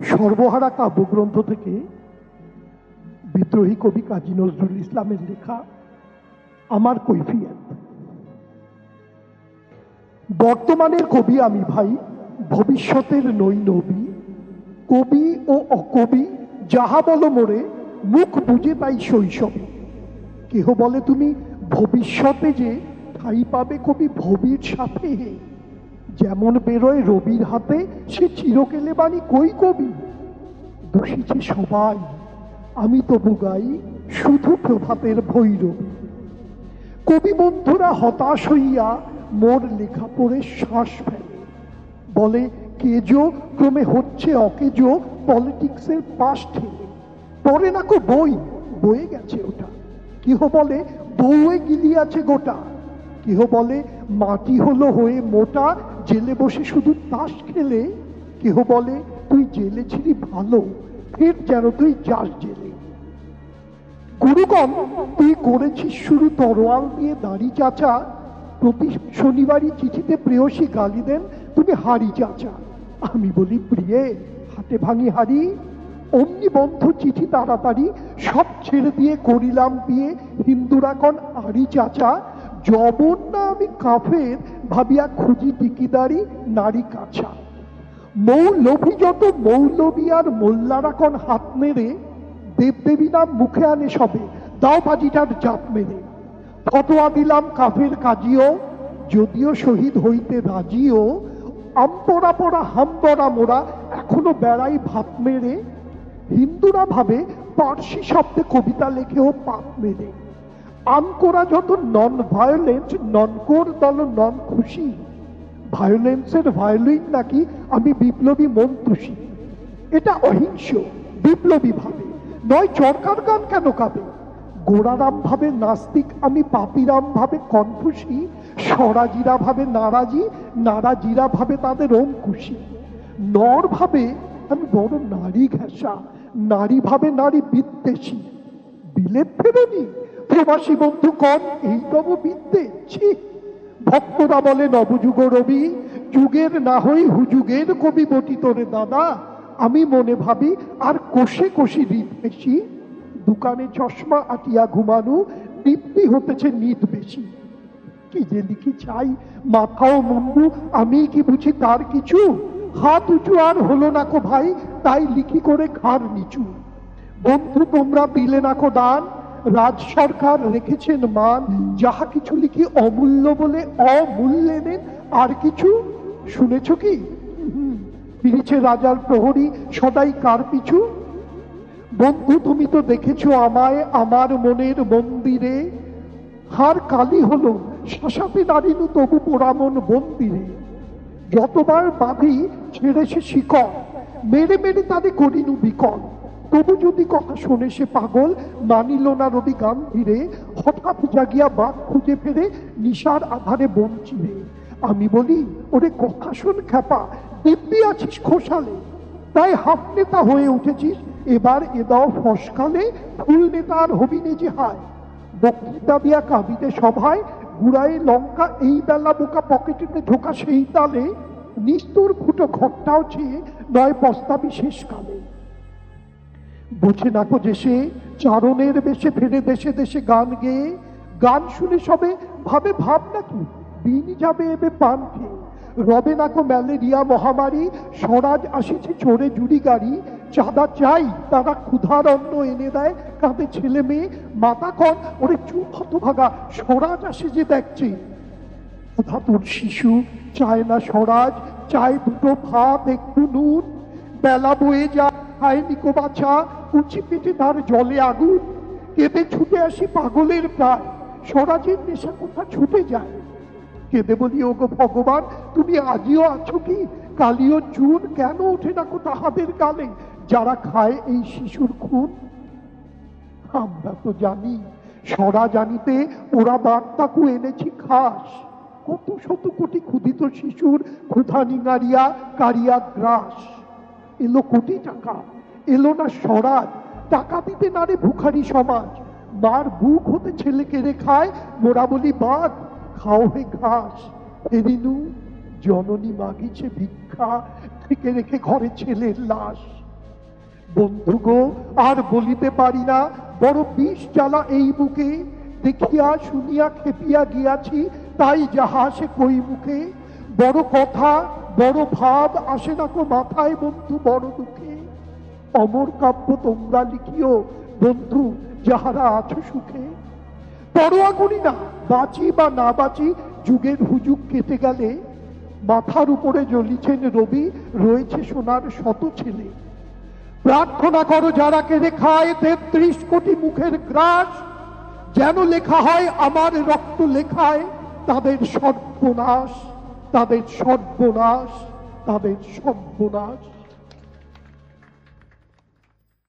সর্বহারা কাব্যগ্রন্থ থেকে বিদ্রোহী কবি কাজী নজরুল ইসলামের লেখা আমার কৈফিয়ত। বর্তমানের কবি আমি ভাই, ভবিষ্যতের নই নবী। কবি ও অকবি যাহা বলো মোরে, মুখ বুঝে তাই শৈশবে। কেহ বলে তুমি ভবিষ্যতে যে ঠাই পাবে কবি ভবির সাথে। যেমন বেরোয় রবির হাতে, সে চিরকেলে বাণী কই কবি। দোষিছে সবাই, আমি তবু গাই শুধু প্রভাতের ভৈরবী। কবি বন্ধুরা হতাশ হইয়া মোর লেখা পড়ে শ্বাস ফেলে, বলে কেজো ক্রমে হচ্ছে অকেজো, পলিটিক্সের পাশ ঠেলে। পড়ে না কো বই, বয়ে গেছে ওটা। কেহ বলে বউয়ে গিলিয়াছে গোটা। কেহ বলে মাটি হলো হয়ে মোটা, জেলে বসে শুধু তাস খেলে। কেহ বলে তুই জেলে ছিলি ভালো, ফের যেন তুই যাস জেলে। গুরুগণ তুই করেছিস শুরু তরোয়াল দিয়ে দাড়ি চাচা। প্রতি শনিবারই চিঠিতে প্রেয়সী গালি দেন তুমি হাড়ি চাচা। আমি বলি প্রিয়ে হাতে ভাঙি হাড়ি। অমনি বন্ধ চিঠি তাড়াতাড়ি, সব ছেড়ে দিয়ে করিলাম বিয়ে। হিন্দুরা কন আড়ি চাচা। জবন না আমি কাফের, ভাবিয়া খুঁজি টিকিদারি নারী কাছা। মৌলভী যত মৌলবী আর মোল্লারা কন হাত নেড়ে, দেবদেবী নাম মুখে আনে সবে, দাও বাজিটার জাত মেরে। ফতোয়া দিলাম কাফের কাজিও, যদিও শহীদ হইতে রাজিও। আমপরা পড়া হামবরা মোরা, এখনো বেড়াই ভাত মেরে। হিন্দুরা ভাবে পার্সি শব্দে কবিতা লেখেও পাত মেরে। আমকোরা যত নন ভায়োলেন্স, ননকোর দল নন খুশি। ভায়োলেন্সের ভায়োলিন নাকি আমি বিপ্লবী মন্তুষী। এটা অহিংস বিপ্লবী ভাবে, নয় চরকার গান কেন কাঁদে। গোড়ারাম ভাবে নাস্তিক, আমি পাপিরাম ভাবে কনফুসি। স্বরাজিরা ভাবে নারাজি, নারাজিরা ভাবে তাদের অঙ্কুশী। নর ভাবে আমি বড় নারী ঘেঁষা, নারী ভাবে নারী বিদ্বেষী। বিলেত ফেরোনি প্রবাসী বন্ধু কন এই তব বিদ্বেষী। ভক্তরা বলে নবযুগ রবি, যুগের না হই হুযুগের কবি বটি তোরে দাদা। আমি মনে ভাবি আর কোষে কোষি রীত বেশি। দোকানে চশমা আটিয়া ঘুমানো, দীপ্তি হতেছে নিত বেশি। কি যে লিখি চাই মাথাও মুন্ডু, আমি কি বুঝি তার কিছু। হাত উঁচু আর হলো না কো ভাই, তাই লিখি করে ঘাড় নিচু। বন্ধু তোমরা দিলে না কো দান, রাজ সরকার রেখেছেন মান। যাহা কিছু লিখি অমূল্য বলে অমূল্যে নেন আর কিছু। শুনেছ কি ফিরেছে রাজার প্রহরী সদাই কার পিছু। বন্ধু তুমি তো দেখেছো আমায় আমার মনের মন্দিরে। হার কালি হলো শাসাতে দাঁড়িনু তবু পোড়ামন বন্দিরে। যতবার বাঁধি ছেড়েছে শিকড়, মেরে মেরে তাদের করিনু বিকল। তবু যদি কথা শোনে সে পাগল, মানিল না রবি গান ধীরে। হঠাৎ জাগিয়া বাঘ খুঁজে ফেরে, নিশার আধারে বন চিরে। আমি বলি ওরে কথা শোন খ্যাপা, দিব্যি আছিস খোসালে। তাই হাফ নেতা হয়ে উঠেছিস, এবার এ দাও ফসকালে। ফুল নেতা আর হবি নে যে হায়। বক্তৃতা দিয়া কাঁদিতে সভায়, গুড়াই লঙ্কা এই বেলা বোকা পকেটেতে ঢোকা সেই তালে। নিস্তুর ফুটো ঘরটাও চেয়ে নয় পস্তাবি শেষকালে। বুঝে নাকো যে সে চারণের বেশে ফেরে দেশে দেশে গান গেয়ে। গান শুনে সবে ভাবে ভাব নাকি দিনই যাবে এবে পান খেয়ে। রবে নাকো ম্যালেরিয়া মহামারী, স্বরাজ আসিছে চোরে জুড়ি গাড়ি। চাঁদা চাই তারা ক্ষুধার অন্ন এনে দেয়, কাঁদে ছেলে মেয়ে মাতা কন ওরে চুপ হতভাগা। স্বরাজ আসে যে দেখছে ক্ষুধা তোর শিশু, চায় না স্বরাজ, চায় দুটো ভাত একটু নুন। বেলা বয়ে যায় খায় নিকো বাছা, কুচি পেটে তার জলে আগুন। কেঁদে ছুটে আসি পাগলের প্রায়, স্বরাজের নেশা কোথা ছুটে যায়। কেঁদে বলি ওগো ভগবান তুমি আজিও আছো কি, কালিও চুন কেন ওঠে না কো তাহাদের গালে যারা খায় এই শিশুর খুন। আমরা তো জানি স্বরাজ আনিতে ওরা বার্তাকু এনেছি খাস। কত শত কোটি ক্ষুধিত শিশুর ক্ষুধা নিঙারিয়া কারিয়া গ্রাস। এলো কোটি টাকা, এলো না স্বরাজ, টাকা দিতে না রে ভিখারি সমাজ। মার বুক হতে ছেলে কেড়ে খায়, মোরা বলি বাদ খাও হে ঘাস। এরিনু জননী মাগিছে ভিক্ষা, থেকে রেখে ঘরে ছেলের লাশ। বন্ধু গো, আর বলিতে পারি না, বড় বিষ জ্বালা এই বুকে, দেখিয়া শুনিয়া খেপিয়া গিয়াছি, তাই যাহা সে কই মুখে। বড় কথা বড় ভাব আসে না কো মাথায় বন্ধু বড় দুঃখে। অমর কাব্য তোমরা লিখিও বন্ধু, যাহারা আছো সুখে। পরোয়া করি না বাঁচি বা না বাঁচি, যুগের হুজুগ কেটে গেলে মাথার উপরে জ্বলিছেন রবি, রয়েছে সোনার শত ছেলে। প্রার্থনা করো যারা কেড়ে খায় ৩৩ কোটি মুখের গ্রাস, যেন লেখা হয় আমার রক্ত লেখায় তাদের সর্বনাশ, তাদের সর্বনাশ, তাদের সর্বনাশ।